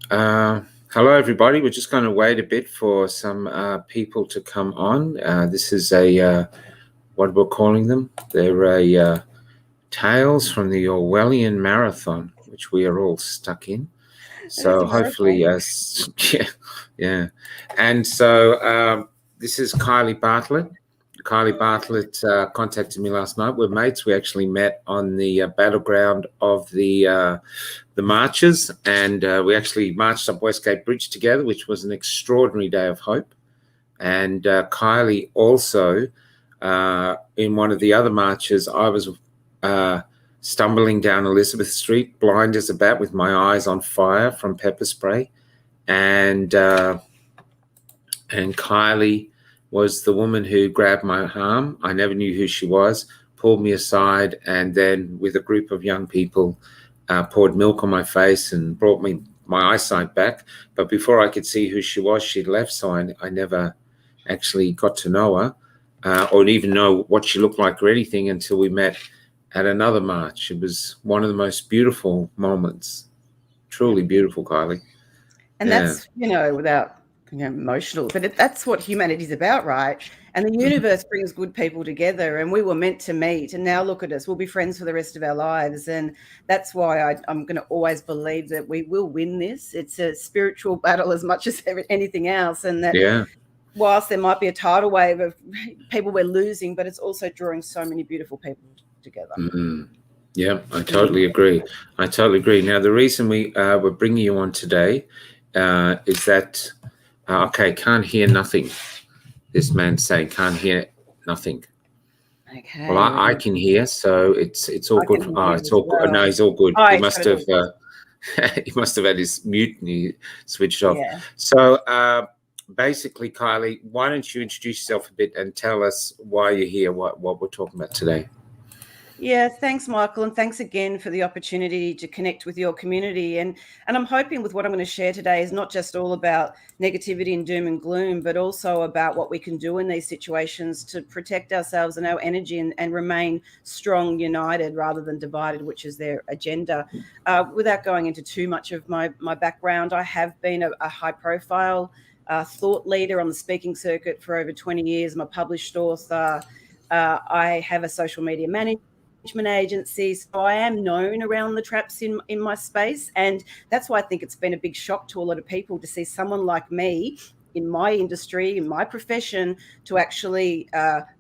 Hello, everybody. We're just going to wait a bit for some people to come on. This is what we're calling them. They're tales from the Orwellian marathon, which we are all stuck in. So hopefully, yeah. And so this is Kylie Bartlett. Kylie Bartlett contacted me last night. We're mates. We actually met on the battleground of the marches, and we actually marched up Westgate Bridge together, which was an extraordinary day of hope. And Kylie also, in one of the other marches, I was stumbling down Elizabeth Street, blind as a bat, with my eyes on fire from pepper spray, and Kylie was the woman who grabbed my arm. I never knew who she was, pulled me aside, and then with a group of young people poured milk on my face and brought me my eyesight back. But before I could see who she was, she'd left, so I never actually got to know her or even know what she looked like or anything until we met at another march. It was one of the most beautiful moments, truly beautiful, Kylie. And that's, without emotional, but that's what humanity is about, right? And the universe brings good people together, and we were meant to meet, and now look at us, we'll be friends for the rest of our lives. And that's why I'm going to always believe that we will win this. It's a spiritual battle as much as anything else, and that whilst there might be a tidal wave of people we're losing, but it's also drawing so many beautiful people together. Yeah, I totally agree. Now, the reason we're bringing you on today is that can't hear nothing. This man's saying can't hear nothing. Okay. Well, I can hear, so it's all good. It's all good. No, he's all good. He must have he must have had his mute and he switched off. Yeah. So basically, Kylie, why don't you introduce yourself a bit and tell us why you're here, what we're talking about today? Yeah, thanks, Michael, and thanks again for the opportunity to connect with your community. And I'm hoping with what I'm going to share today is not just all about negativity and doom and gloom, but also about what we can do in these situations to protect ourselves and our energy and remain strong, united, rather than divided, which is their agenda. Without going into too much of my background, I have been a high-profile thought leader on the speaking circuit for over 20 years. I'm a published author. I have a social media management agency, so I am known around the traps in my space, and that's why I think it's been a big shock to a lot of people to see someone like me in my industry, in my profession, to actually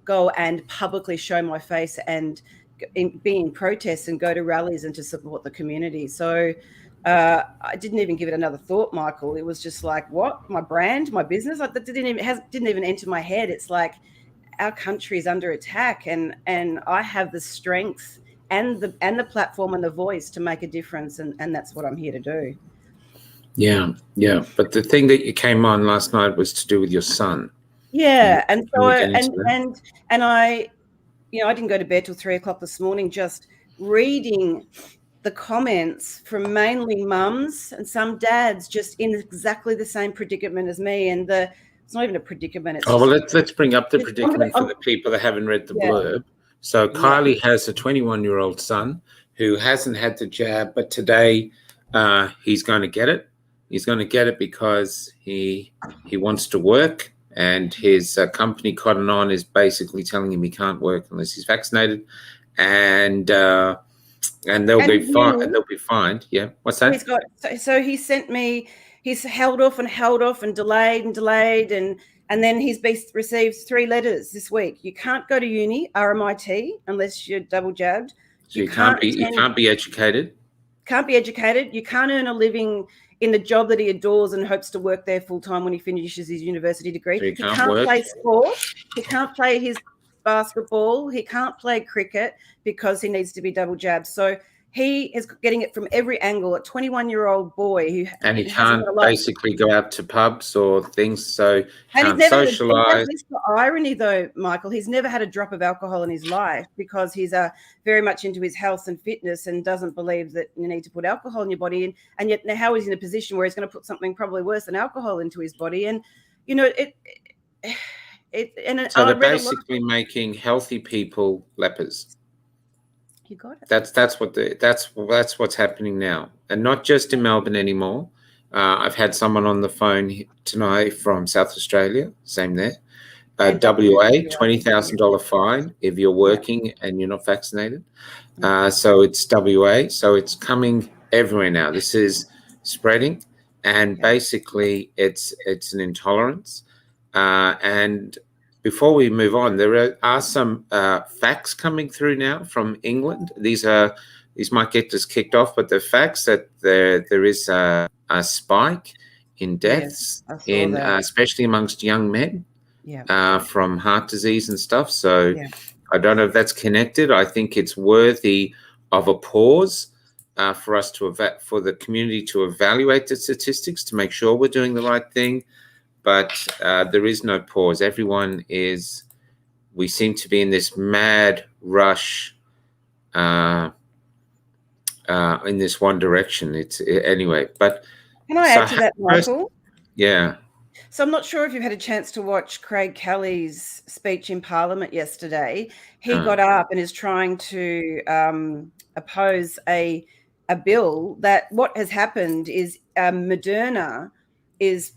go and publicly show my face and be in protests and go to rallies and to support the community. So I didn't even give it another thought, Michael. It was just like, what? My brand, my business? Like, that didn't even enter my head. It's like, our country is under attack, and I have the strength and the platform and the voice to make a difference, and that's what I'm here to do. Yeah. But the thing that you came on last night was to do with your son. Yeah, and so and I didn't go to bed till 3:00 this morning, just reading the comments from mainly mums and some dads just in exactly the same predicament as me, and it's not even a predicament. It's let's bring up the predicament for the people that haven't read the blurb. So Kylie has a 21-year-old son who hasn't had the jab, but today he's going to get it. He's going to get it because he wants to work, and his company Cotton On is basically telling him he can't work unless he's vaccinated, and they'll be fine. And they'll be fined. Yeah, what's that? So he sent me. He's held off and delayed, and then he's received 3 letters this week. You can't go to uni, RMIT, unless you're double jabbed. So you can't be educated. Can't be educated. You can't earn a living in the job that he adores and hopes to work there full time when he finishes his university degree. So he can't play sport. He can't play his basketball. He can't play cricket because he needs to be double jabbed. So he is getting it from every angle. A 21-year-old boy and he can't basically go out to pubs or things, so can't socialise. This the irony, though, Michael. He's never had a drop of alcohol in his life because he's very much into his health and fitness and doesn't believe that you need to put alcohol in your body. And yet now he's in a position where he's going to put something probably worse than alcohol into his body. And so they're basically making healthy people lepers. You got it. That's what's happening now, and not just in Melbourne anymore. I've had someone on the phone tonight from South Australia, same there. And WA, WA. $20,000 fine if you're working and you're not vaccinated. Mm. So it's WA. So it's coming everywhere now. This is spreading, and basically it's an intolerance. And before we move on, there are some facts coming through now from England. These might get us kicked off, but the facts that there is a spike in deaths Yes, I saw that. especially amongst young men. Yeah. From heart disease and stuff. So Yeah. I don't know if that's connected. I think it's worthy of a pause for us for the community to evaluate the statistics to make sure we're doing the right thing. But there is no pause. We seem to be in this mad rush in this one direction. Anyway, but can I add to that, Michael? Yeah. So I'm not sure if you've had a chance to watch Craig Kelly's speech in Parliament yesterday. He got up and is trying to oppose a bill that what has happened is Moderna is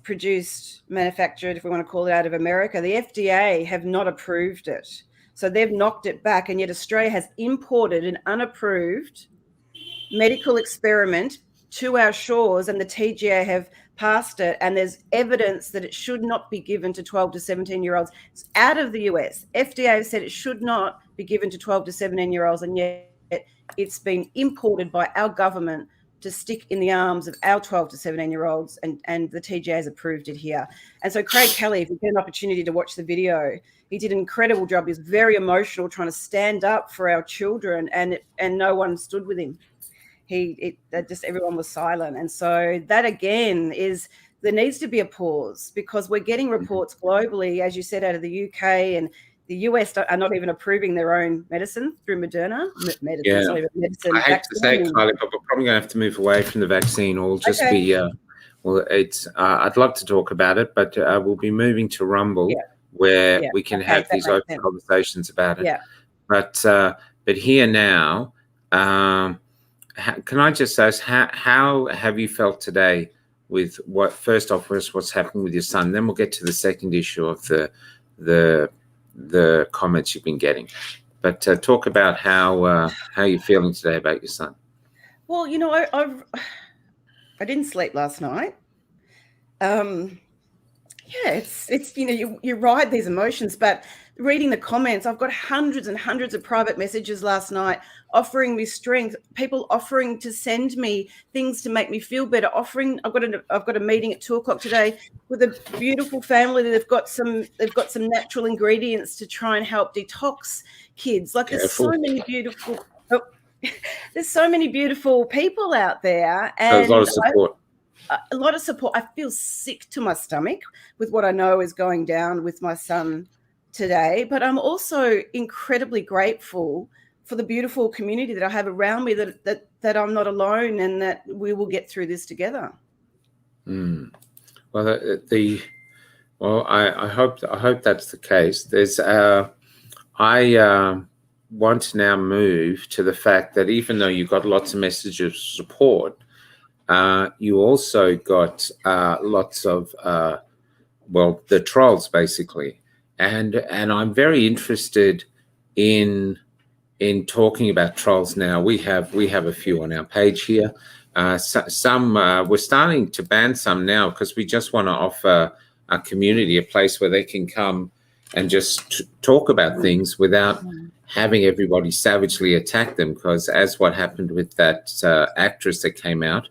manufactured, if we want to call it, out of America. The FDA have not approved it. So they've knocked it back, and yet Australia has imported an unapproved medical experiment to our shores, and the TGA have passed it, and there's evidence that it should not be given to 12 to 17-year-olds. It's out of the US. FDA said it should not be given to 12 to 17-year-olds, and yet it's been imported by our government to stick in the arms of our 12 to 17-year-olds, and the TGA has approved it here. And so Craig Kelly, if you get an opportunity to watch the video, he did an incredible job. He was very emotional, trying to stand up for our children, and no one stood with him. Just everyone was silent. And so that again there needs to be a pause, because we're getting reports globally, as you said, out of the UK, and the US are not even approving their own medicine through Moderna. I hate to say it, Kylie, but we're probably going to have to move away from the vaccine, or just be, I'd love to talk about it, but we'll be moving to Rumble, where we can have these open conversations about it. But here now, can I just ask, how have you felt today with what's happening with your son? Then we'll get to the second issue of the comments you've been getting. But talk about how you're feeling today about your son. Well, I didn't sleep last night. It's you ride these emotions, but reading the comments, I've got hundreds and hundreds of private messages last night offering me strength, people offering to send me things to make me feel better, I've got a meeting at 2:00 today with a beautiful family that they've got some natural ingredients to try and help detox kids. Like there's so many beautiful people out there, and there's a lot of support. A lot of support. I feel sick to my stomach with what I know is going down with my son today, but I'm also incredibly grateful for the beautiful community that I have around me, that I'm not alone, and that we will get through this together. Well, I hope that's the case. I want to now move to the fact that even though you got lots of messages of support, you also got lots of the trolls, basically, and I'm very interested in talking about trolls now. We have a few on our page here. Some we're starting to ban some now, because we just want to offer our community a place where they can come and just talk about things without having everybody savagely attack them. Because as what happened with that actress that came out,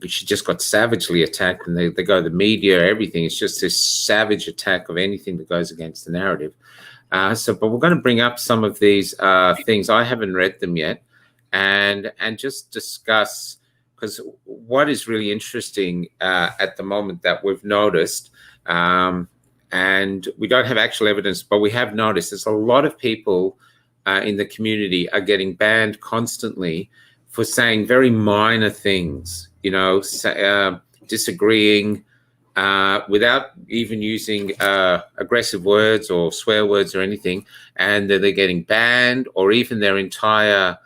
she just got savagely attacked, and they go the media, everything. It's just this savage attack of anything that goes against the narrative. But we're going to bring up some of these things. I haven't read them yet, and just discuss, because what is really interesting at the moment that we've noticed, and we don't have actual evidence, but we have noticed there's a lot of people in the community are getting banned constantly for saying very minor things, disagreeing without even using aggressive words or swear words or anything, and they're getting banned, or even their entire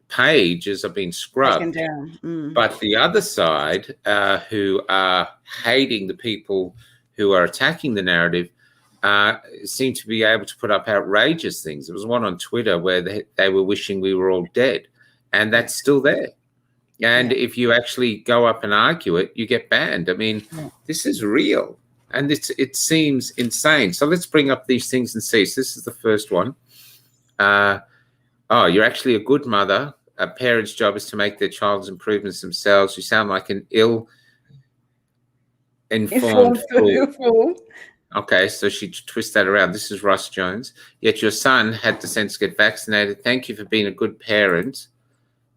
pages are being Taken scrubbed. down. But the other side, who are hating the people who are attacking the narrative, seem to be able to put up outrageous things. There was one on Twitter where they were wishing we were all dead, and that's still there. And if you actually go up and argue it, you get banned. I mean, this is real, and it seems insane. So let's bring up these things and see. So this is the first one. Oh, you're actually a good mother. A parent's job is to make their child's improvements themselves. You sound like an ill-informed fool. Okay, so she twists that around. This is Ross Jones. Yet your son had the sense to get vaccinated. Thank you for being a good parent.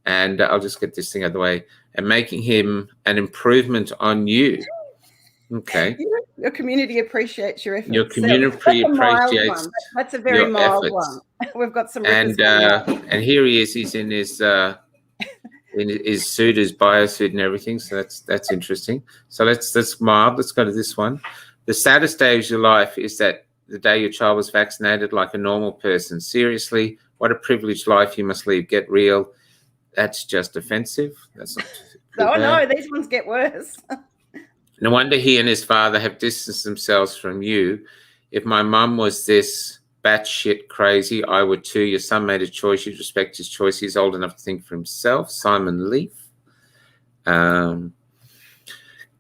And I'll just get this thing out of the way. And making him an improvement on you. Okay. Your community appreciates your efforts. Your community appreciates. That's a very mild one. We've got some. And here he is. He's in his suit, his biosuit, and everything. So that's interesting. So that's mild. Let's go to this one. The saddest day of your life is that the day your child was vaccinated like a normal person. Seriously, what a privileged life you must lead. Get real. That's just offensive. That's not. No, these ones get worse. No wonder he and his father have distanced themselves from you. If my mum was this batshit crazy, I would too. Your son made a choice. You respect his choice. He's old enough to think for himself. Simon Leaf.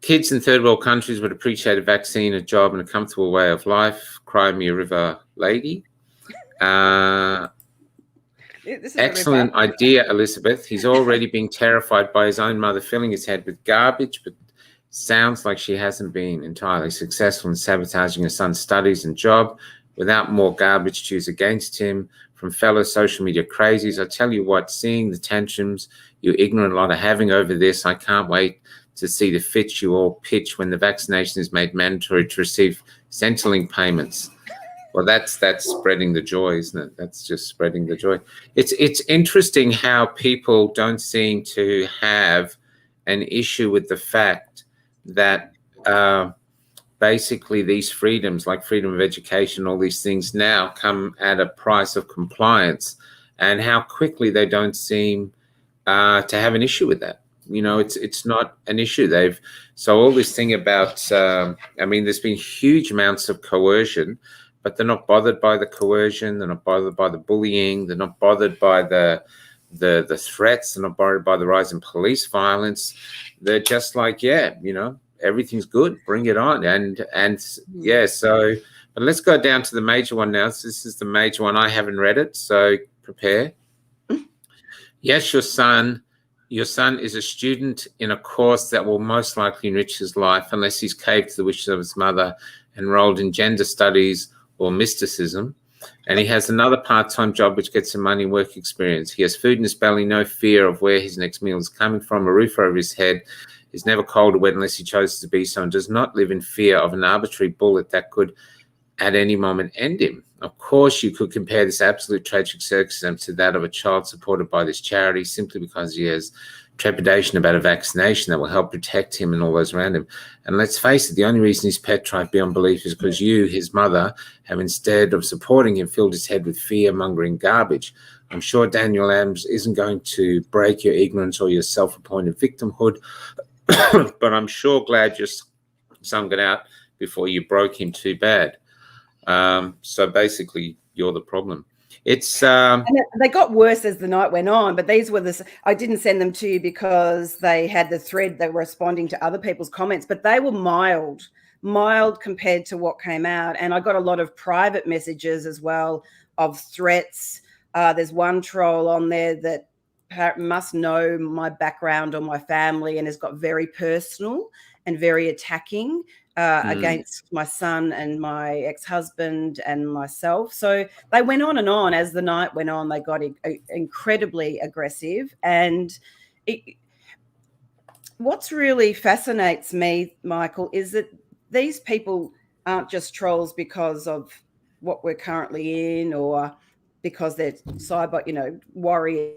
Kids in third world countries would appreciate a vaccine, a job, and a comfortable way of life. Cry me a river lady. Excellent idea, Elizabeth. He's already being terrified by his own mother, filling his head with garbage, but sounds like she hasn't been entirely successful in sabotaging her son's studies and job. Without more garbage to use against him from fellow social media crazies, I tell you what, seeing the tantrums you ignorant lot are having over this, I can't wait to see the fits you all pitch when the vaccination is made mandatory to receive Centrelink payments. Well, that's spreading the joy, isn't it? That's just spreading the joy. It's interesting how people don't seem to have an issue with the fact that basically these freedoms, like freedom of education, all these things now come at a price of compliance, and how quickly they don't seem to have an issue with that. You know, it's not an issue. So all this thing about, I mean, there's been huge amounts of coercion, but they're not bothered by the coercion. They're not bothered by the bullying. They're not bothered by the threats. They're not bothered by the rise in police violence. They're just like, yeah, you know, everything's good. Bring it on. And yeah, so, but let's go down to the major one now. So this is the major one. I haven't read it, so prepare. Yes, your son is a student in a course that will most likely enrich his life unless he's caved to the wishes of his mother, enrolled in gender studies or mysticism. And he has another part-time job which gets him money and work experience. He has food in his belly, no fear of where his next meal is coming from, a roof over his head, is never cold or wet unless he chooses to be so, and does not live in fear of an arbitrary bullet that could at any moment end him. Of course, you could compare this absolute tragic circumstance to that of a child supported by this charity simply because he has trepidation about a vaccination that will help protect him and all those around him. And let's face it, the only reason he's petrified beyond belief is because you, his mother, have instead of supporting him, filled his head with fear-mongering garbage. I'm sure Daniel Adams isn't going to break your ignorance or your self-appointed victimhood, but I'm sure glad your son got out before you broke him too bad. So basically, you're the problem. It's and they got worse as the night went on, but these were I didn't send them to you because they had the thread. They were responding to other people's comments, but they were mild compared to what came out. And I got a lot of private messages as well of threats. There's one troll on there that must know my background or my family and has got very personal and very attacking against my son and my ex-husband and myself. So they went on and on. As the night went on, they got incredibly aggressive. And what's really fascinates me, Michael, is that these people aren't just trolls because of what we're currently in or because they're cyber, warriors,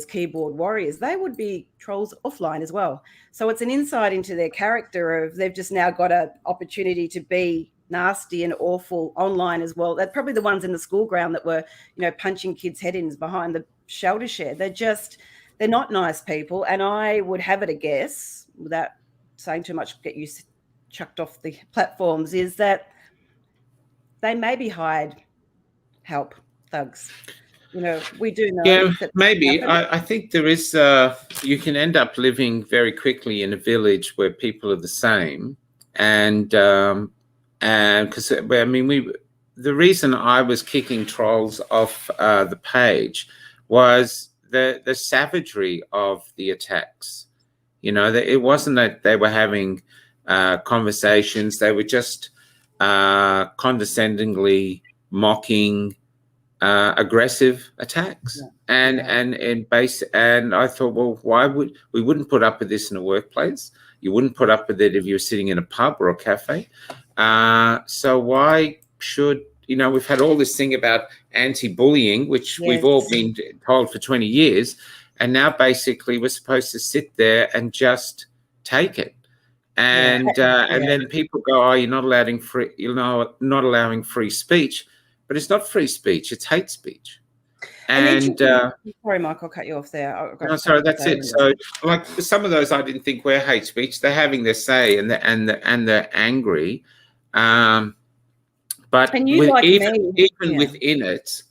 keyboard warriors. They would be trolls offline as well. So it's an insight into their character of they've just now got an opportunity to be nasty and awful online as well. They're probably the ones in the school ground that were, punching kids' head ins behind the shelter shed. They're just they're not nice people. And I would have it a guess, without saying too much, get you chucked off the platforms, is that they maybe hired help, thugs. We do know Yeah, that maybe. happened. I think there is, you can end up living very quickly in a village where people are the same. And because, I mean, the reason I was kicking trolls off the page was the savagery of the attacks. It wasn't that they were having conversations, they were just condescendingly mocking aggressive attacks. And I thought, well, we wouldn't put up with this in a workplace? You wouldn't put up with it if you were sitting in a pub or a cafe. So why should, we've had all this thing about anti-bullying, which we've all been told for 20 years. And now basically we're supposed to sit there and just take it. And then people go, oh, you're not allowing free speech. But it's not free speech; it's hate speech. And sorry, Mike, I'll cut you off there. No, sorry, that's it. So, like some of those, I didn't think were hate speech. They're having their say, and they're angry. But even within it,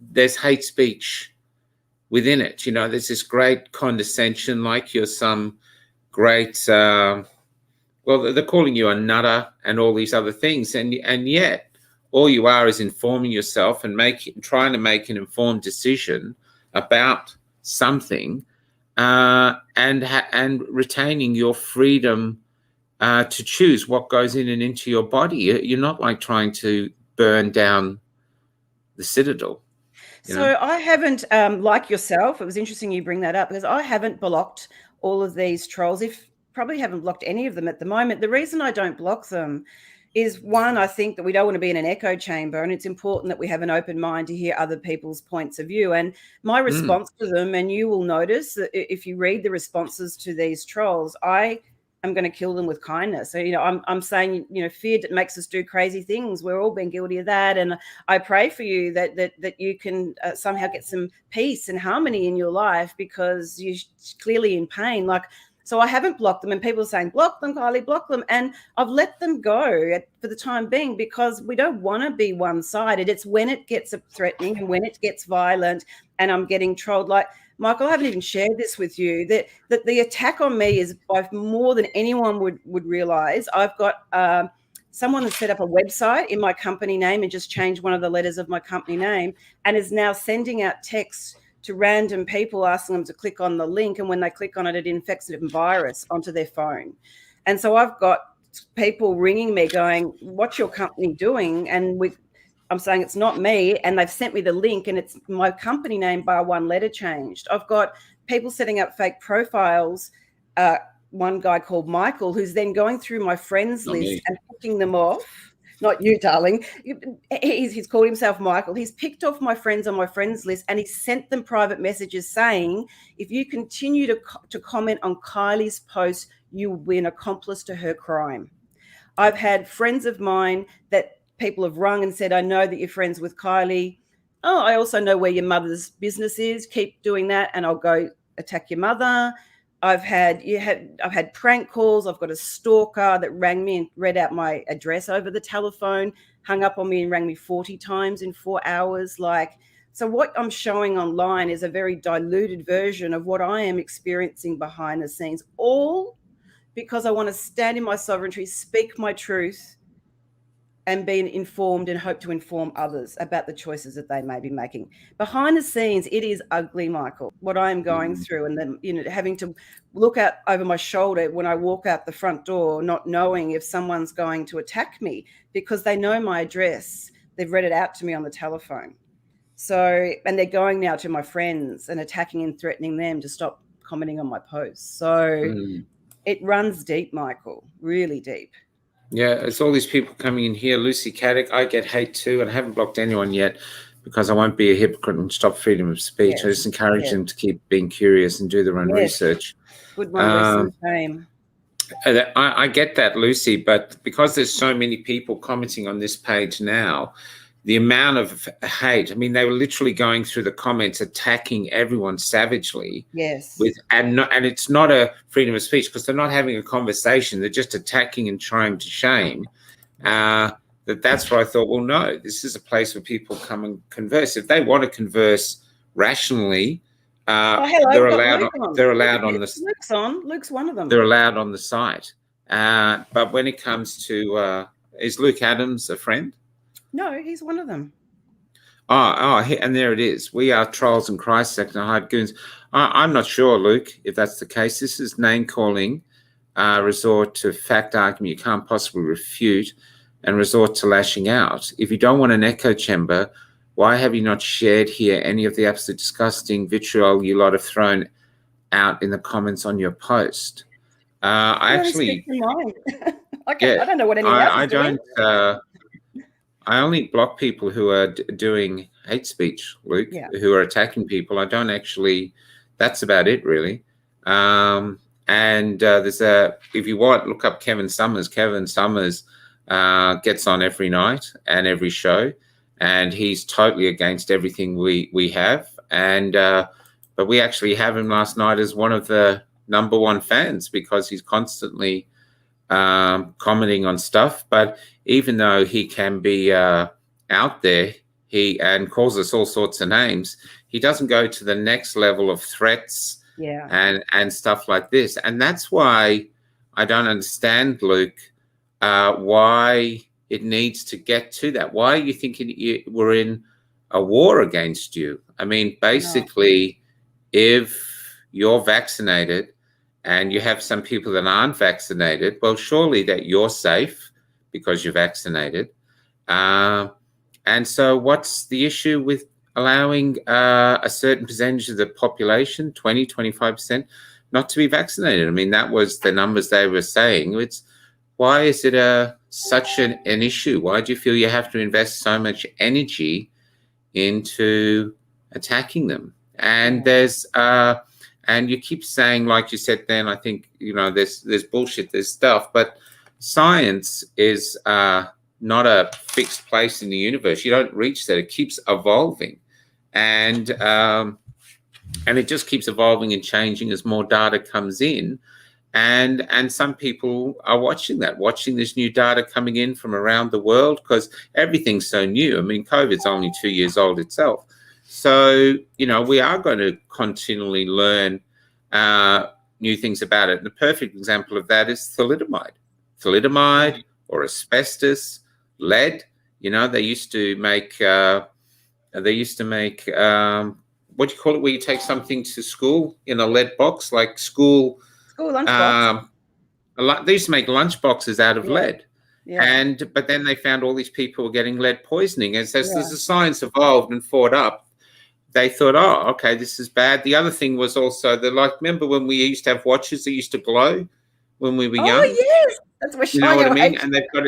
there's hate speech within it. There's this great condescension, like you're some great. Well, they're calling you a nutter and all these other things, and yet all you are is informing yourself and trying to make an informed decision about something, and retaining your freedom to choose what goes in and into your body. You're not like trying to burn down the citadel. So I haven't, like yourself, it was interesting you bring that up, because I haven't blocked all of these trolls. Probably haven't blocked any of them at the moment. The reason I don't block them is, one, I think that we don't want to be in an echo chamber, and it's important that we have an open mind to hear other people's points of view. And my response to them, and you will notice that if you read the responses to these trolls, I am going to kill them with kindness. So, I'm saying, fear makes us do crazy things. We're all been guilty of that. And I pray for you that you can somehow get some peace and harmony in your life, because you're clearly in pain. So I haven't blocked them, and people are saying, block them, Kylie, block them. And I've let them go for the time being, because we don't want to be one-sided. It's when it gets threatening and when it gets violent and I'm getting trolled. Like, Michael, I haven't even shared this with you, that the attack on me is by more than anyone would realize. I've got someone that set up a website in my company name and just changed one of the letters of my company name, and is now sending out texts to random people asking them to click on the link, and when they click on it, it infects a virus onto their phone. And so I've got people ringing me going, what's your company doing? And I'm saying it's not me, and they've sent me the link, and it's my company name bar one letter changed. I've got people setting up fake profiles, one guy called Michael, who's then going through my friends list and picking them off. Not you, darling. He's called himself Michael. He's picked off my friends on my friends list, and he sent them private messages saying, if you continue to comment on Kylie's post, you will be an accomplice to her crime. I've had friends of mine that people have rung and said, I know that you're friends with Kylie. Oh, I also know where your mother's business is. Keep doing that, and I'll go attack your mother. I've had prank calls. I've got a stalker that rang me and read out my address over the telephone, hung up on me and rang me 40 times in 4 hours. So what I'm showing online is a very diluted version of what I am experiencing behind the scenes, all because I want to stand in my sovereignty, speak my truth, and be informed, and hope to inform others about the choices that they may be making. Behind the scenes, it is ugly, Michael, what I am going through, and then having to look out over my shoulder when I walk out the front door, not knowing if someone's going to attack me, because they know my address. They've read it out to me on the telephone. So, and they're going now to my friends and attacking and threatening them to stop commenting on my posts. So it runs deep, Michael, really deep. Yeah, it's all these people coming in here. Lucy Caddick, I get hate too, and I haven't blocked anyone yet, because I won't be a hypocrite and stop freedom of speech. I just encourage them to keep being curious and do their own research. Good one, Lucy. Same. I get that, Lucy, but because there's so many people commenting on this page now, the amount of hate. I mean, they were literally going through the comments, attacking everyone savagely. Yes. And it's not a freedom of speech, because they're not having a conversation. They're just attacking and trying to shame. That's where I thought, well, no, this is a place where people come and converse. If they want to converse rationally, they're allowed on the. Luke's on. Luke's one of them. They're allowed on the site. But when it comes to, is Luke Adams a friend? No, he's one of them. And there it is. We are trolls and Christ sect and hired goons. I'm not sure, Luke, if that's the case. This is name calling, resort to fact argument you can't possibly refute, and resort to lashing out. If you don't want an echo chamber, why have you not shared here any of the absolute disgusting vitriol you lot have thrown out in the comments on your post? I actually, I don't know what anyone else is doing. I only block people who are doing hate speech, Luke, who are attacking people. I don't actually. That's about it, really. There's if you want, look up Kevin Summers. Kevin Summers gets on every night and every show, and he's totally against everything we have. But we actually have him last night as one of the #1 fans, because he's constantly commenting on stuff. But even though he can be out there, and calls us all sorts of names, he doesn't go to the next level of threats and stuff like this. And that's why I don't understand, Luke, why it needs to get to that. Why are you thinking we're in a war against you? I mean, basically, if you're vaccinated and you have some people that aren't vaccinated, well, surely that you're safe because you're vaccinated. And so what's the issue with allowing a certain percentage of the population, 20, 25%, not to be vaccinated? I mean, that was the numbers they were saying. Why is it such an issue? Why do you feel you have to invest so much energy into attacking them? And and you keep saying, like you said then, I think, there's bullshit, there's stuff, but science is not a fixed place in the universe. You don't reach that. It keeps evolving. And it just keeps evolving and changing as more data comes in. And some people are watching this new data coming in from around the world, because everything's so new. I mean, COVID's only 2 years old itself. So, we are going to continually learn new things about it. And the perfect example of that is thalidomide or asbestos, lead. They used to make what do you call it, where you take something to school in a lead box, like school lunchbox. They used to make lunch boxes out of lead. Yeah. But then they found all these people were getting lead poisoning. And so as the science evolved and fought up, they thought, oh, okay, this is bad. The other thing was also remember when we used to have watches that used to glow when we were young? Oh, yes. That's what you know what I mean? And they've got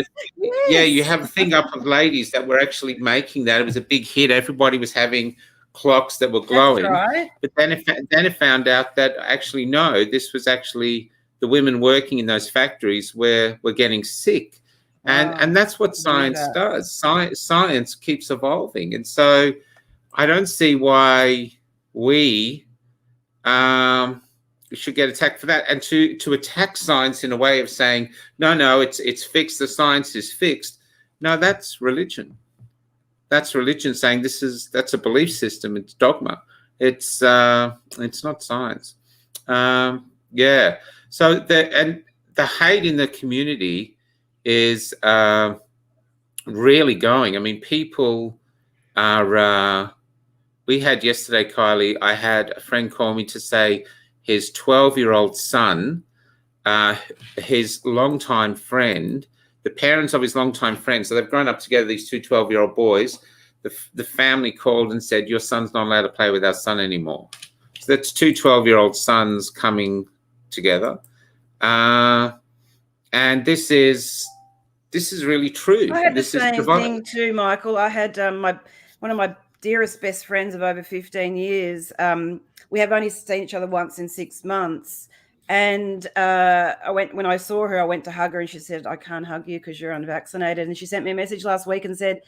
you have a thing up of ladies that were actually making that. It was a big hit. Everybody was having clocks that were glowing. That's right. But then it found out that actually, no, this was actually the women working in those factories were getting sick. And that's what science does. Science keeps evolving. And so I don't see why we should get attacked for that. And to attack science in a way of saying, no, it's fixed, the science is fixed. No, that's religion. That's religion saying that's a belief system. It's dogma. It's not science. So the hate in the community is really going. I mean, people are. We had yesterday, Kylie. I had a friend call me to say his 12-year-old son, his longtime friend, the parents of his longtime friend, so they've grown up together, these two 12-year-old boys, the family called and said, your son's not allowed to play with our son anymore. So that's two 12-year-old sons coming together. And this is really true. I had the same thing too, Michael. I had one of my dearest best friends of over 15 years. We have only seen each other once in 6 months. And when I saw her, I went to hug her and she said, I can't hug you because you're unvaccinated. And she sent me a message last week and said,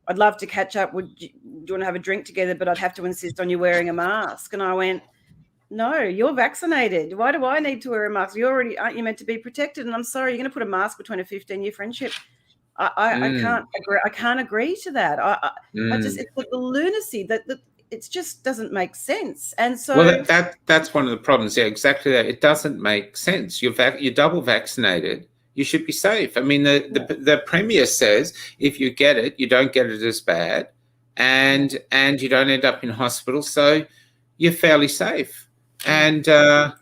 I'd love to catch up. Do you want to have a drink together? But I'd have to insist on you wearing a mask. And I went, no, you're vaccinated. Why do I need to wear a mask? Aren't you meant to be protected? And I'm sorry, you're going to put a mask between a 15-year friendship. I can't agree. I can't agree to that. I just, it's like the lunacy that it just doesn't make sense. And so, well, that's one of the problems. Yeah, exactly that. It doesn't make sense. You're double vaccinated. You should be safe. I mean, the Premier says if you get it, you don't get it as bad, and you don't end up in hospital, so you're fairly safe. And so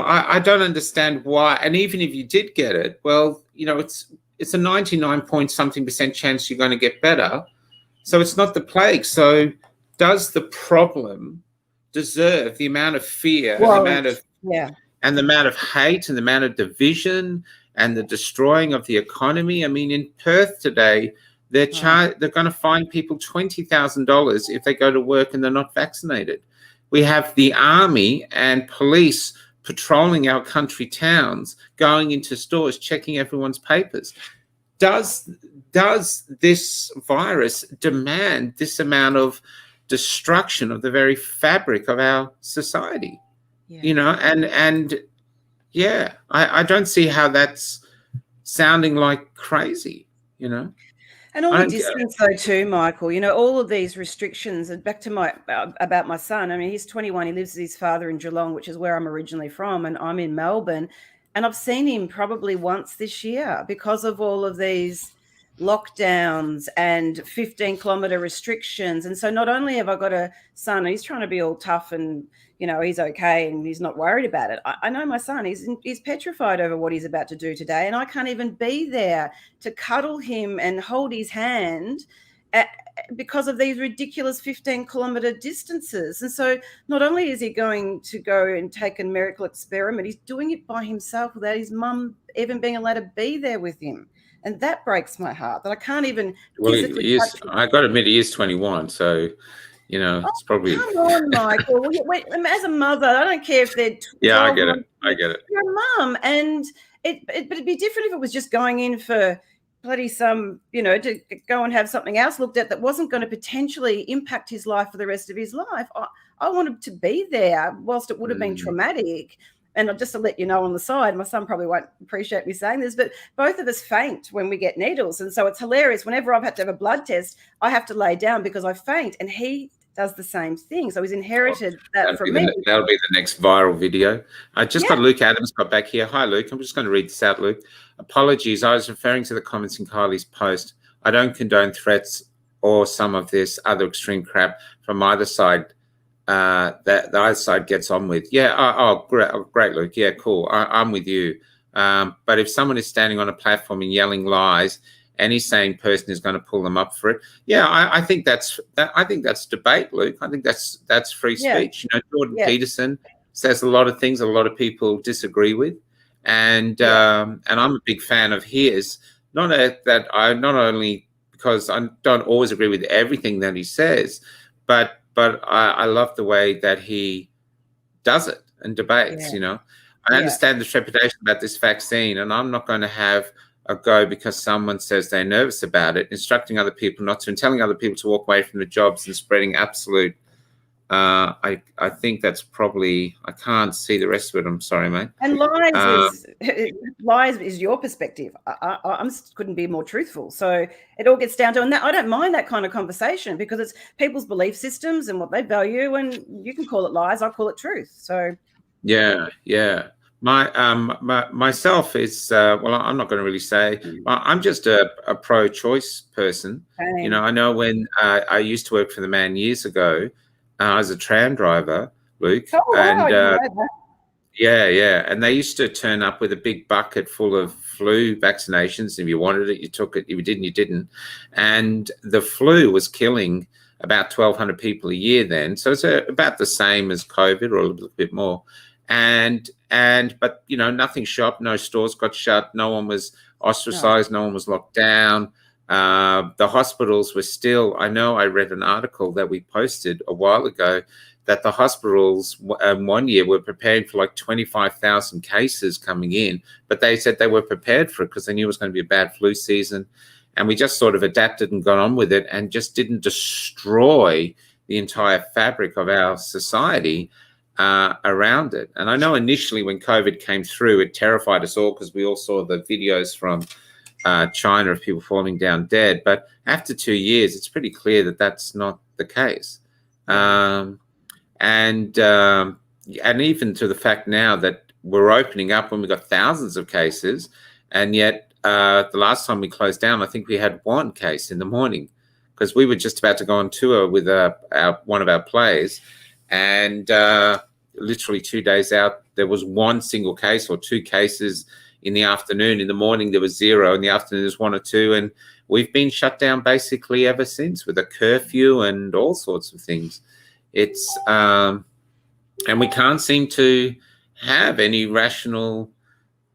I don't understand why. And even if you did get it, well, it's a 99-point-something% chance you're going to get better. So it's not the plague. So does the problem deserve the amount of fear and the amount of hate and the amount of division and the destroying of the economy? I mean, in Perth today, they're going to fine people $20,000 if they go to work and they're not vaccinated. We have the army and police patrolling our country towns, going into stores, checking everyone's papers. Does this virus demand this amount of destruction of the very fabric of our society? I don't see how that's sounding like crazy, And all the distance, though, too, Michael. All of these restrictions. And back to about my son. I mean, he's 21. He lives with his father in Geelong, which is where I'm originally from, and I'm in Melbourne. And I've seen him probably once this year because of all of these lockdowns and 15-kilometre restrictions. And so not only have I got a son, he's trying to be all tough and, he's okay and he's not worried about it. I know my son, he's petrified over what he's about to do today, and I can't even be there to cuddle him and hold his hand because of these ridiculous 15-kilometre distances. And so not only is he going to go and take a miracle experiment, he's doing it by himself without his mum even being allowed to be there with him. And that breaks my heart that I can't even physically touch him. I got to admit, he is 21, so it's probably. Come on, Michael. As a mother, I don't care if they're. Yeah, I get it. You're a mum, and but it'd be different if it was just going in for bloody to go and have something else looked at that wasn't going to potentially impact his life for the rest of his life. I wanted to be there, whilst it would have been traumatic. And just to let you know on the side, my son probably won't appreciate me saying this, but both of us faint when we get needles. And so it's hilarious. Whenever I've had to have a blood test, I have to lay down because I faint. And he does the same thing. So he's inherited that from me. That'll be the next viral video. I just got Luke Adams got back here. Hi, Luke. I'm just going to read this out, Luke. Apologies. I was referring to the comments in Kylie's post. I don't condone threats or some of this other extreme crap from either side. That the other side gets on with. Great, Luke. Yeah, cool. I'm with you. But if someone is standing on a platform and yelling lies, any sane person is going to pull them up for it. Yeah, I think that's debate, Luke. I think that's free speech. Jordan Peterson says a lot of things a lot of people disagree with, and I'm a big fan of his. Not only because I don't always agree with everything that he says, but I love the way that he does it and debates, I understand the trepidation about this vaccine, and I'm not going to have a go because someone says they're nervous about it, instructing other people not to and telling other people to walk away from the jobs and spreading absolute. I think that's probably, I can't see the rest of it. I'm sorry, mate. And lies is your perspective. I couldn't be more truthful. So it all gets down to, and that, I don't mind that kind of conversation because it's people's belief systems and what they value, and you can call it lies, I call it truth. So yeah. Myself is I'm not going to really say. I'm just a pro-choice person. Same. I know when I used to work for the Man years ago. I was a tram driver, Luke, and and they used to turn up with a big bucket full of flu vaccinations. If you wanted it, you took it. If you didn't, you didn't. And the flu was killing about 1,200 people a year then, so it's about the same as COVID or a little bit more. But nothing shop, no stores got shut, no one was ostracized, no one was locked down. The hospitals were still, I know I read an article that we posted a while ago that the hospitals 1 year were preparing for like 25,000 cases coming in, but they said they were prepared for it because they knew it was going to be a bad flu season. and we just sort of adapted and got on with it and just didn't destroy the entire fabric of our society around it. And I know initially when COVID came through, it terrified us all because we all saw the videos from China of people falling down dead. But after 2 years, it's pretty clear that that's not the case. And even to the fact now that we're opening up when we've got thousands of cases, and yet the last time we closed down, I think we had 1 case in the morning because we were just about to go on tour with one of our plays, and literally 2 days out, there was 1 single case or 2 cases in the afternoon. In the morning, there was 0. In the afternoon, there's 1 or 2. And we've been shut down basically ever since with a curfew and all sorts of things. It's and we can't seem to have any rational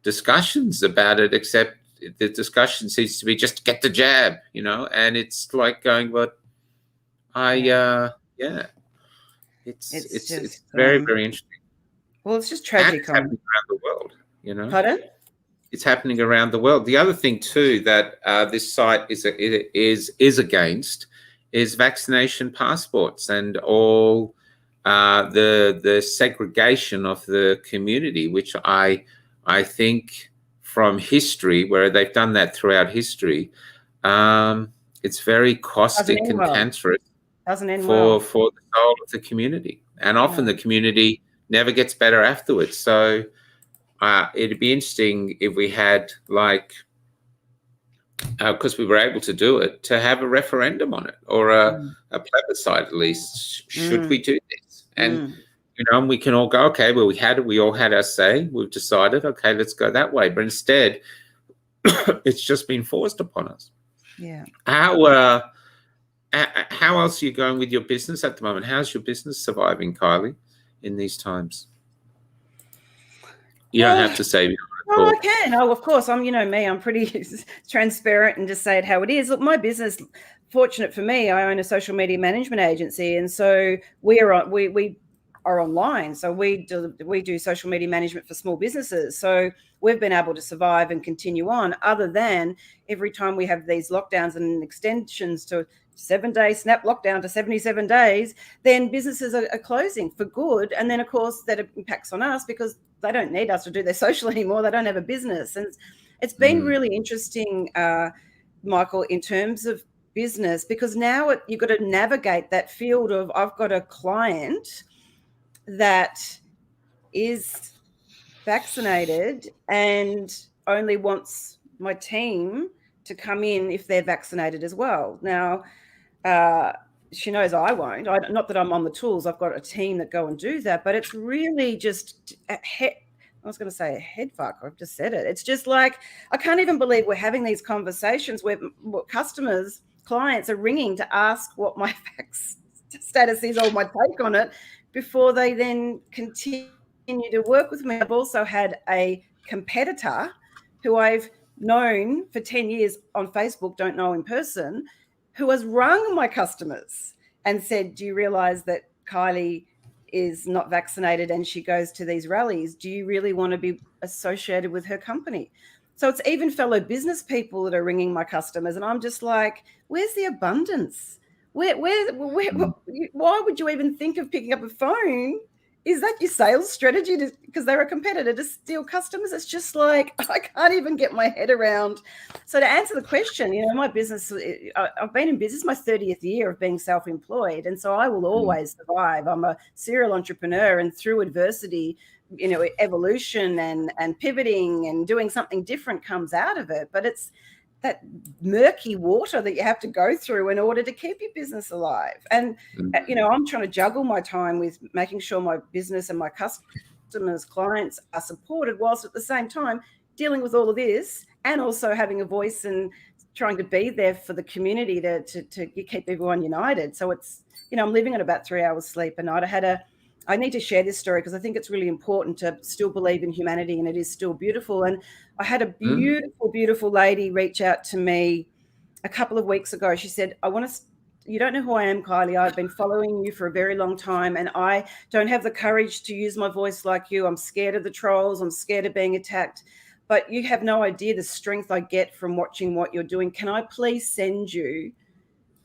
discussions about it, except the discussion seems to be just get the jab, and it's like going, but it's very, very interesting. Well, it's just tragic. It's happening around the world, Pardon? It's happening around the world. The other thing too that this site is against is vaccination passports and all the segregation of the community, which I think from history, where they've done that throughout history, it's very caustic and cancerous for the soul of the community. And often the community never gets better afterwards. So it'd be interesting if we had, because we were able to do it, to have a referendum on it, or a plebiscite at least. Should we do this? And and we can all go, okay, well, we all had our say. We've decided, okay, let's go that way. But instead, it's just been forced upon us. Yeah. How else are you going with your business at the moment? How's your business surviving, Kylie, in these times? You don't have to say. Oh, I can. Oh, of course. I'm pretty transparent and just say it how it is. Look, my business, fortunate for me, I own a social media management agency, and so we are online. So we do social media management for small businesses. So we've been able to survive and continue on, other than every time we have these lockdowns and extensions to 7-day snap lockdown to 77 days, then businesses are closing for good. And then, of course, that impacts on us because they don't need us to do their social anymore. They don't have a business. And it's been really interesting, Michael, in terms of business, because now you've got to navigate that field of, I've got a client that is vaccinated and only wants my team to come in if they're vaccinated as well. Now, she knows I won't. Not that I'm on the tools. I've got a team that go and do that, but it's really just I was going to say a head fuck. I've just said it. It's just like, I can't even believe we're having these conversations where clients are ringing to ask what my vax status is or my take on it before they then continue to work with me. I've also had a competitor who I've known for 10 years on Facebook, don't know in person, who has rung my customers and said, do you realize that Kylie is not vaccinated and she goes to these rallies? Do you really want to be associated with her company? So it's even fellow business people that are ringing my customers. And I'm just like, where's the abundance? Why would you even think of picking up a phone? Is that your sales strategy because they're a competitor to steal customers? It's just like, I can't even get my head around. So to answer the question, my business, I've been in business my 30th year of being self-employed. And so I will always survive. I'm a serial entrepreneur, and through adversity, evolution and pivoting and doing something different comes out of it. But it's that murky water that you have to go through in order to keep your business alive. And, I'm trying to juggle my time with making sure my business and my customers, clients are supported, whilst at the same time dealing with all of this and also having a voice and trying to be there for the community to keep everyone united. So it's, I'm living on about 3 hours sleep a night. I need to share this story because I think it's really important to still believe in humanity, and it is still beautiful. And I had a beautiful, beautiful lady reach out to me a couple of weeks ago. She said, you don't know who I am, Kylie. I've been following you for a very long time, and I don't have the courage to use my voice like you. I'm scared of the trolls. I'm scared of being attacked. but you have no idea the strength I get from watching what you're doing. Can I please send you,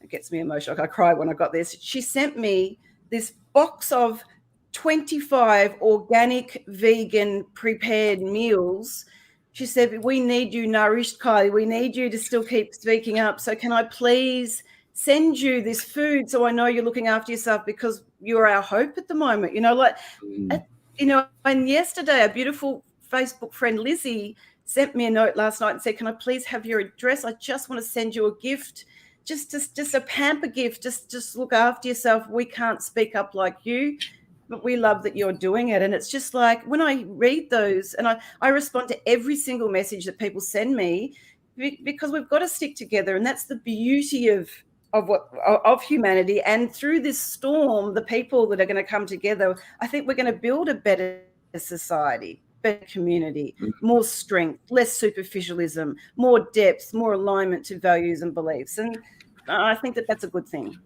it gets me emotional, I cried when I got this. She sent me this box of 25 organic vegan prepared meals. She said, we need you nourished, Kylie. We need you to still keep speaking up. So can I please send you this food so I know you're looking after yourself, because you're our hope at the moment. And yesterday a beautiful Facebook friend, Lizzie, sent me a note last night and said, can I please have your address? I just want to send you a gift, just a pamper gift, just look after yourself. We can't speak up like you, but we love that you're doing it. And it's just like, when I read those, and I respond to every single message that people send me, because we've got to stick together. And that's the beauty of humanity. And through this storm, the people that are going to come together, I think we're going to build a better society, better community, more strength, less superficialism, more depth, more alignment to values and beliefs. And I think that that's a good thing.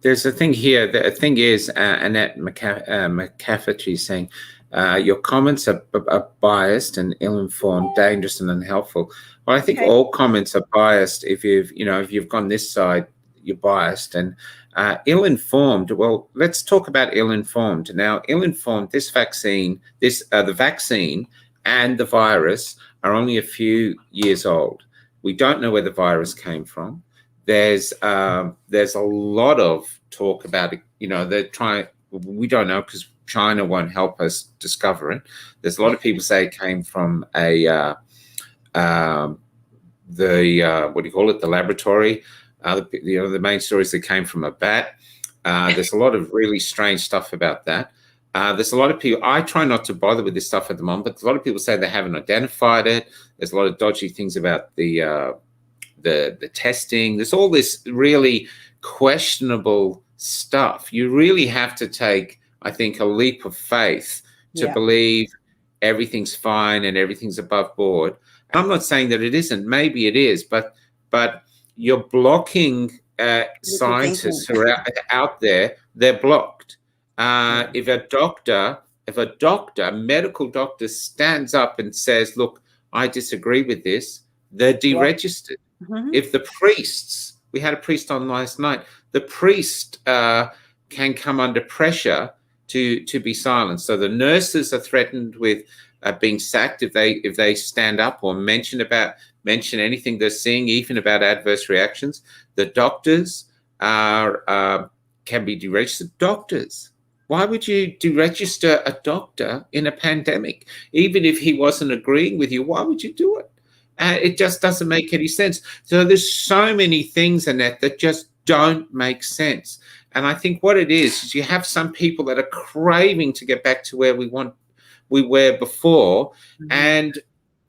There's a thing here. The thing is, Annette McCafferty saying, your comments are biased and ill-informed, dangerous and unhelpful. Well, I think all comments are biased. If you've gone this side, you're biased. And ill-informed, well, let's talk about ill-informed. Now, ill-informed, the vaccine and the virus are only a few years old. We don't know where the virus came from. There's a lot of talk about it. We don't know because China won't help us discover it. There's a lot of people say it came from the laboratory. The main story is it came from a bat. There's a lot of really strange stuff about that. There's a lot of people, I try not to bother with this stuff at the moment, but a lot of people say they haven't identified it. There's a lot of dodgy things about the testing. There's all this really questionable stuff. You really have to take, I think, a leap of faith to believe everything's fine and everything's above board. I'm not saying that it isn't. Maybe it is, but you're blocking scientists who are out there. They're blocked. If a medical doctor stands up and says, look, I disagree with this, they're deregistered. If the priests, we had a priest on last night, the priest can come under pressure to be silenced. So the nurses are threatened with being sacked if they stand up or mention anything they're seeing, even about adverse reactions. The doctors can be deregistered. Doctors, why would you deregister a doctor in a pandemic? Even if he wasn't agreeing with you, why would you do it? It just doesn't make any sense. So there's so many things in that just don't make sense. And I think what it is you have some people that are craving to get back to where we were before, and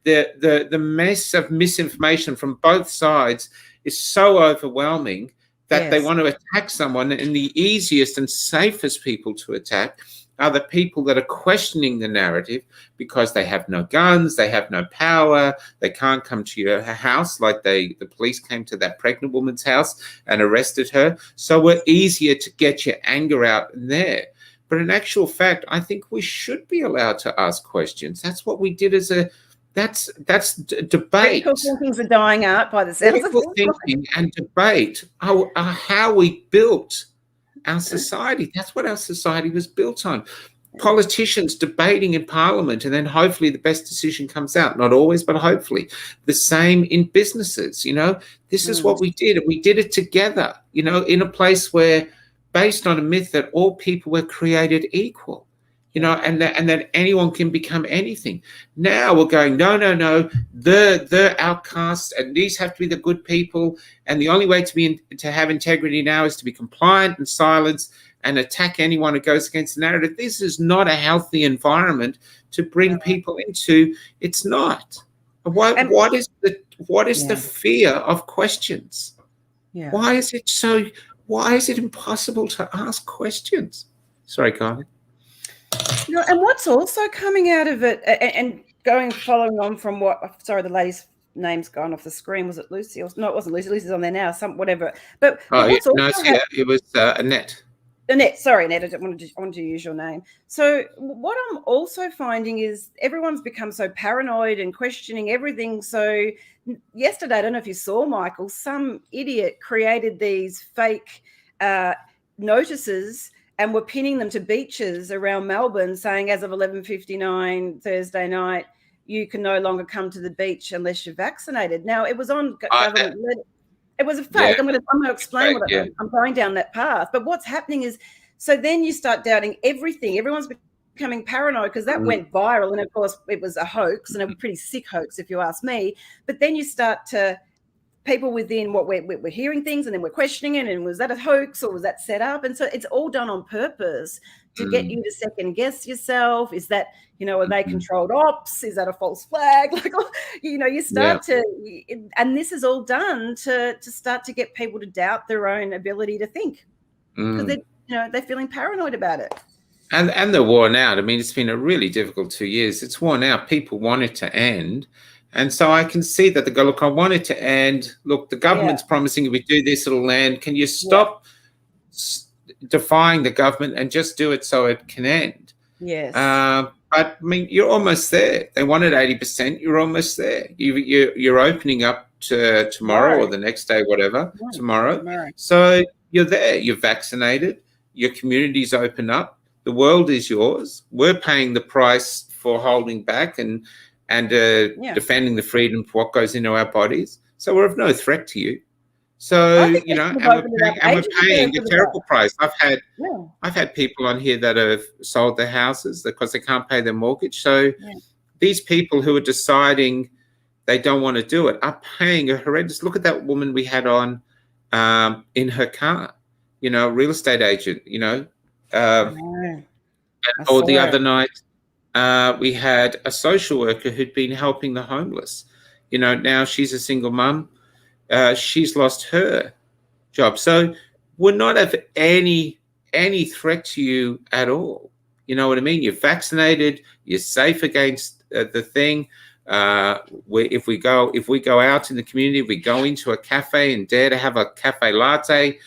the mess of misinformation from both sides is so overwhelming that they want to attack someone, and the easiest and safest people to attack are the people that are questioning the narrative because they have no guns, they have no power, they can't come to your house like the police came to that pregnant woman's house and arrested her. So we're easier to get your anger out in there. But in actual fact, I think we should be allowed to ask questions. That's what we did that's debate. Critical thinkings are dying out by the sounds of it. Critical thinking and debate are how we built our society. That's what our society was built on. Politicians debating in Parliament, and then hopefully the best decision comes out. Not always, but hopefully. The same in businesses. This is what we did, and we did it together. In a place where, based on a myth that all people were created equal. And that anyone can become anything. Now we're going, no, the outcasts, and these have to be the good people, and the only way to have integrity now is to be compliant and silence and attack anyone who goes against the narrative. This is not a healthy environment to bring people into. It's not. What is the fear of questions? Why is it impossible to ask questions? Sorry, Kylie. And what's also coming out of it, and following on from the lady's name's gone off the screen. Was it Lucy? No, it wasn't Lucy. Lucy's on there now. Whatever. But it was Annette. Annette, sorry, Annette, I wanted to use your name. So what I'm also finding is everyone's become so paranoid and questioning everything. So yesterday, I don't know if you saw, Michael, some idiot created these fake notices and were pinning them to beaches around Melbourne saying as of 11:59 Thursday night, you can no longer come to the beach unless you're vaccinated. Now, it was on government. It was a fake. Yeah, I'm going to explain fake, yeah. I'm going down that path. But what's happening is, so then you start doubting everything. Everyone's becoming paranoid because that went viral. And of course, it was a hoax, and a pretty sick hoax, if you ask me. But then you start to, people within what we're hearing things, and then we're questioning it. And was that a hoax or was that set up? And so it's all done on purpose to get you to second guess yourself. Is that, are they controlled ops? Is that a false flag? Like, you start to, and this is all done to start to get people to doubt their own ability to think because they're feeling paranoid about it. And they're worn out. I mean, it's been a really difficult 2 years. It's worn out. People want it to end. And so I can see that they go, look, I want it to end. Look, the government's promising if we do this, it'll end. Can you stop defying the government and just do it so it can end? Yes. But I mean, you're almost there. They wanted 80%. You're almost there. You're opening up to tomorrow or the next day, whatever, tomorrow. So you're there. You're vaccinated. Your community's open up. The world is yours. We're paying the price for holding back and defending the freedom for what goes into our bodies. So we're of no threat to you. So, and we're paying a terrible price. I've had people on here that have sold their houses because they can't pay their mortgage. So these people who are deciding they don't want to do it are paying a horrendous. Look at that woman we had on in her car, real estate agent, or the other night, we had a social worker who'd been helping the homeless. Now she's a single mum. She's lost her job. So we're not of any threat to you at all. You know what I mean? You're vaccinated. You're safe against the thing. If we go out in the community, we go into a cafe and dare to have a cafe latte,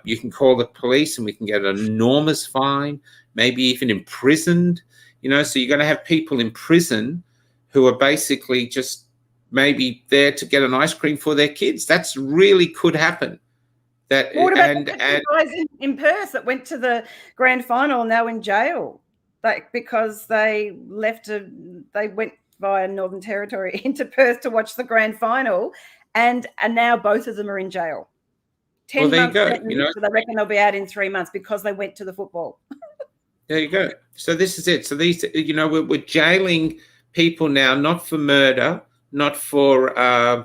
you can call the police and we can get an enormous fine, maybe even imprisoned. So you're going to have people in prison who are basically just maybe there to get an ice cream for their kids. That's really could happen. What about the guys in Perth that went to the grand final and now in jail, because they went via Northern Territory into Perth to watch the grand final, and now both of them are in jail. 10 there months. You go. So they reckon they'll be out in 3 months because they went to the football. There you go. So this is it. So these, we're jailing people now, not for murder, not for all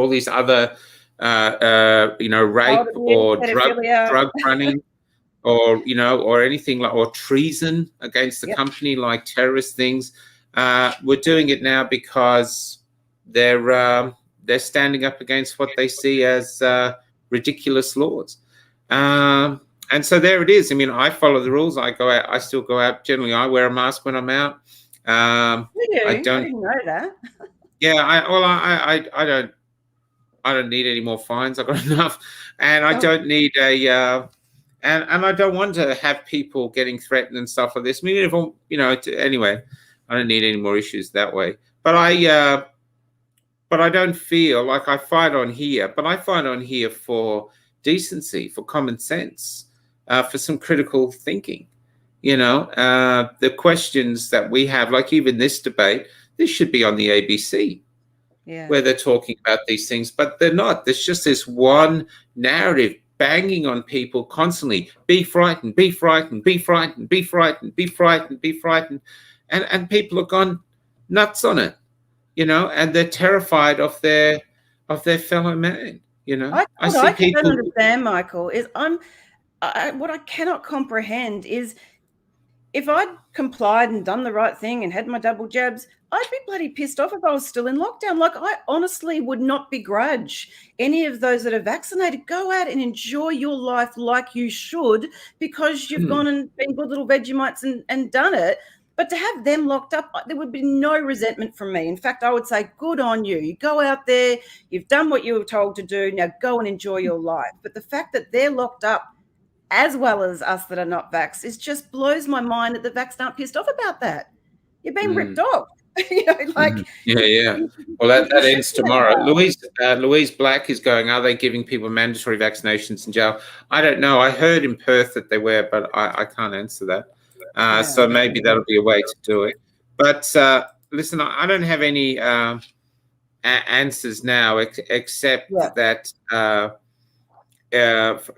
these other, rape or drug running, or anything like, or treason against the company, like terrorist things. We're doing it now because they're standing up against what they see as ridiculous laws. And so there it is. I mean, I follow the rules. I go out. I still go out. Generally, I wear a mask when I'm out. I didn't know that. Yeah. I don't need any more fines. I've got enough, and I don't need and I don't want to have people getting threatened and stuff like this. I mean, anyway, I don't need any more issues that way. But I don't feel like I fight on here. But I fight on here for decency, for common sense. For some critical thinking, the questions that we have, like even this debate, this should be on the ABC, where they're talking about these things, but they're not. There's just this one narrative banging on people constantly: be frightened, be frightened, be frightened, be frightened, be frightened, be frightened, and people have gone nuts on it, and they're terrified of their fellow man. I see people. I don't understand, Michael. What I cannot comprehend is if I'd complied and done the right thing and had my double jabs, I'd be bloody pissed off if I was still in lockdown. Like, I honestly would not begrudge any of those that are vaccinated. Go out and enjoy your life like you should, because you've gone and been good little Vegemites and done it. But to have them locked up, there would be no resentment from me. In fact, I would say, good on you. You go out there, you've done what you were told to do, now go and enjoy your life. But the fact that they're locked up, as well as us that are not vaxxed, it just blows my mind that the vaxxed aren't pissed off about that. You're being ripped off. Yeah. Well, that ends tomorrow. Louise Black is going, are they giving people mandatory vaccinations in jail? I don't know. I heard in Perth that they were, but I can't answer that. So maybe that'll be a way to do it. But listen, I don't have any answers now, except that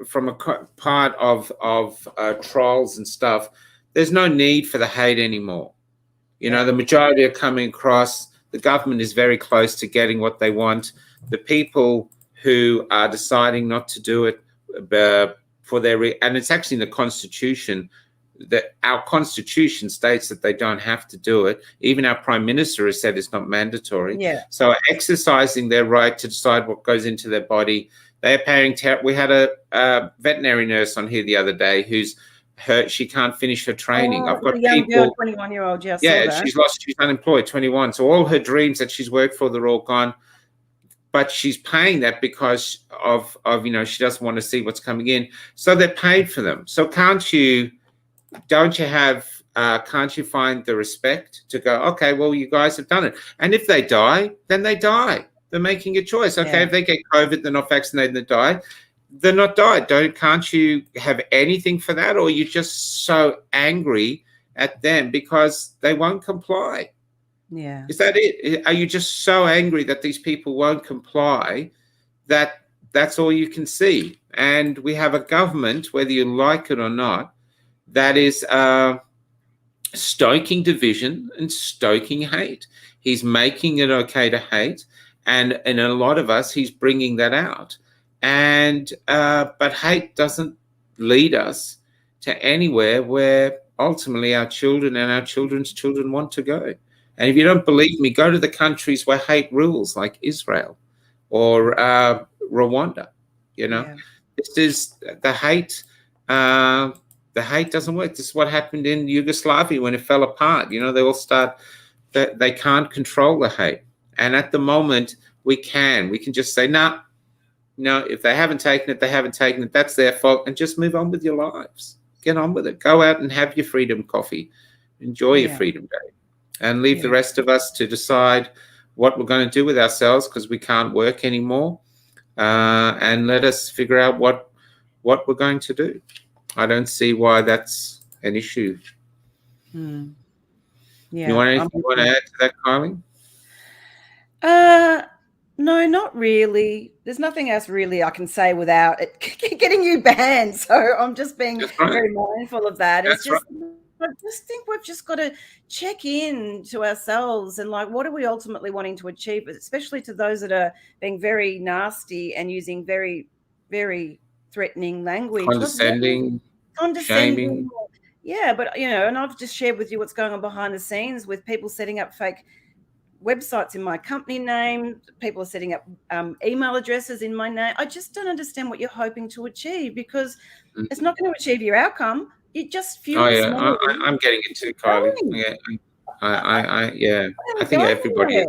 from a part of trolls and stuff, there's no need for the hate anymore. You know, the majority are coming across. The government is very close to getting what they want. The people who are deciding not to do it for their and it's actually in the Constitution. That our Constitution states that they don't have to do it. Even our Prime Minister has said it's not mandatory. So exercising their right to decide what goes into their body, they are paying. We had a veterinary nurse on here the other day who's she can't finish her training. I've got a young people, girl, 21-year-old. She's unemployed, 21. So all her dreams that she's worked for, they're all gone. But she's paying that because of she doesn't want to see what's coming in. So they're paid for them. So can't you find the respect to go, okay, well, you guys have done it. And if they die, then they die. They're making a choice. Okay, if they get COVID, they're not vaccinated, they die. They're not died. Can't you have anything for that? Or you're just so angry at them because they won't comply? Yeah. Is that it? Are you just so angry that these people won't comply that that's all you can see? And we have a government, whether you like it or not, that is stoking division and stoking hate. He's making it okay to hate. And in a lot of us, he's bringing that out. And but hate doesn't lead us to anywhere where ultimately our children and our children's children want to go. And if you don't believe me, go to the countries where hate rules, like Israel or Rwanda. This is the hate. The hate doesn't work. This is what happened in Yugoslavia when it fell apart. They all start that they can't control the hate. And at the moment, we can just say, no, if they haven't taken it, they haven't taken it. That's their fault. And just move on with your lives. Get on with it. Go out and have your freedom coffee. Enjoy your freedom day. And leave the rest of us to decide what we're going to do with ourselves because we can't work anymore. And let us figure out what we're going to do. I don't see why that's an issue. Yeah. You want anything you want to add to that, Kylie? No, not really. There's nothing else really I can say without it getting you banned. So I'm just being very mindful of that. I just think we've just got to check in to ourselves and what are we ultimately wanting to achieve, especially to those that are being very nasty and using very, very threatening language. Condescending. Shaming. Yeah, but, and I've just shared with you what's going on behind the scenes with people setting up fake websites in my company name. People are setting up email addresses in my name. I just don't understand what you're hoping to achieve because it's not going to achieve your outcome. It just fuels. I'm getting it too, Kylie. I think everybody is.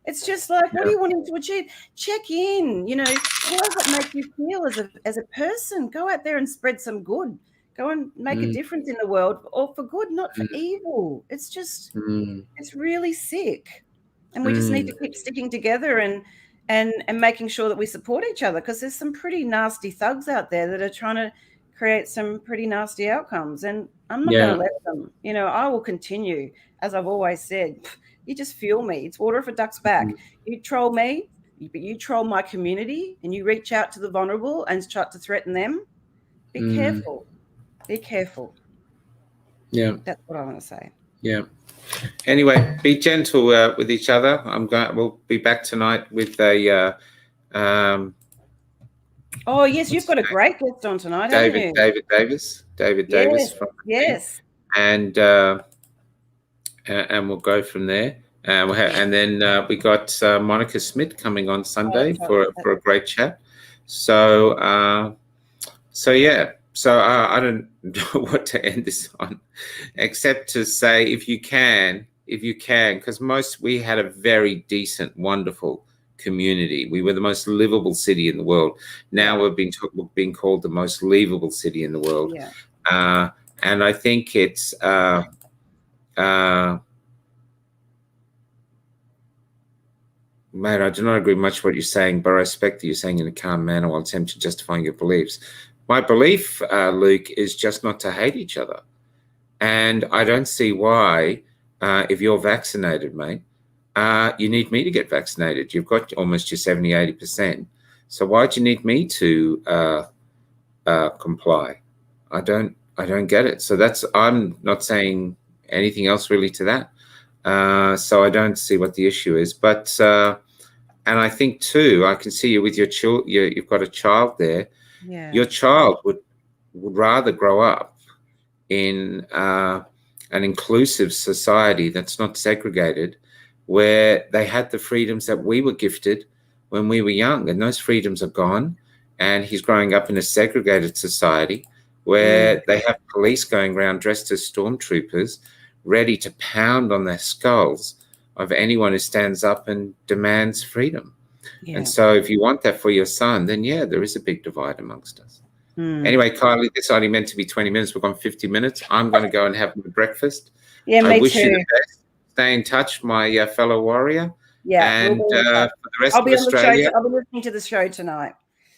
It's just what are you wanting to achieve? Check in. How does it make you feel as a person? Go out there and spread some good. Go and make a difference in the world, or for good, not for evil. It's just, it's really sick. And we just need to keep sticking together and making sure that we support each other because there's some pretty nasty thugs out there that are trying to create some pretty nasty outcomes. And I'm not going to let them. I will continue, as I've always said. You just fuel me. It's water off a duck's back. You troll me, but you troll my community and you reach out to the vulnerable and start to threaten them. Be careful. Be careful. Yeah. That's what I want to say. Yeah. Anyway, be gentle with each other. We'll be back tonight with a. Oh yes, you've got a great guest on tonight, haven't you? David Davis from and we'll go from there. And then we got Monica Smith coming on Sunday for a great chat. So yeah. So I don't know what to end this on, except to say if you can, because we had a very decent, wonderful community. We were the most livable city in the world. Now we're being called the most livable city in the world. And I think it's mate, I do not agree much with what you're saying, but I respect that you're saying in a calm manner while attempting to justify your beliefs. My belief, Luke, is just not to hate each other. And I don't see why, if you're vaccinated, mate, you need me to get vaccinated. You've got almost your 70, 80%. So why do you need me to comply? I don't get it. So I'm not saying anything else really to that. So I don't see what the issue is. But and I think too, I can see you with your child. You've got a child there. Your child would rather grow up in an inclusive society that's not segregated, where they had the freedoms that we were gifted when we were young, and those freedoms are gone. And he's growing up in a segregated society where they have police going around dressed as stormtroopers, ready to pound on their skulls of anyone who stands up and demands freedom. And so if you want that for your son, then there is a big divide amongst us. Anyway, Kylie, this only meant to be 20 minutes. We've gone 50 minutes. I'm going to go and have my breakfast. I wish you the best. Stay in touch, my fellow warrior. And for the rest of Australia, I'll be listening to the show tonight.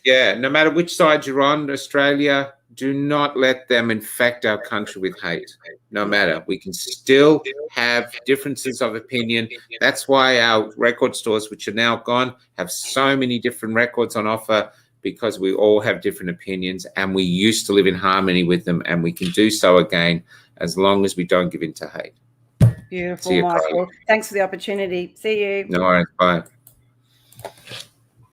No matter which side you're on, Australia, do not let them infect our country with hate. No matter. We can still have differences of opinion. That's why our record stores, which are now gone, have so many different records on offer, because we all have different opinions and we used to live in harmony with them, and we can do so again as long as we don't give in to hate. Beautiful, Michael. Thanks for the opportunity. See you. No worries. Bye.